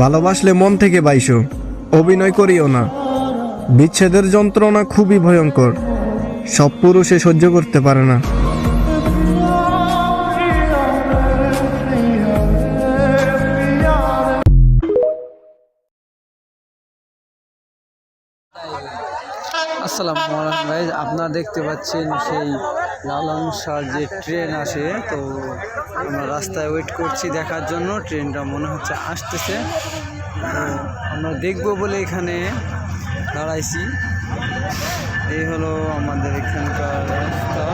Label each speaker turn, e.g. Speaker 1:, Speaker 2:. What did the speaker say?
Speaker 1: ভালোবাসলে মন থেকে বাইসো, অভিনয় করিও না। বিচ্ছেদের যন্ত্রণা খুবই ভয়ঙ্কর, সব পুরুষে সহ্য করতে পারে না।
Speaker 2: আসসালামু আলাইকুম ভাই, আপনারা দেখতে পাচ্ছেন সেই লালন শাহ যে ট্রেন আসে, তো আমরা রাস্তায় ওয়েট করছি দেখার জন্য। ট্রেনটা মনে হচ্ছে আসতেছে, তো আমরা দেখব বলে এখানে দাঁড়াইছি। এই হলো আমাদের এখানকার রাস্তা।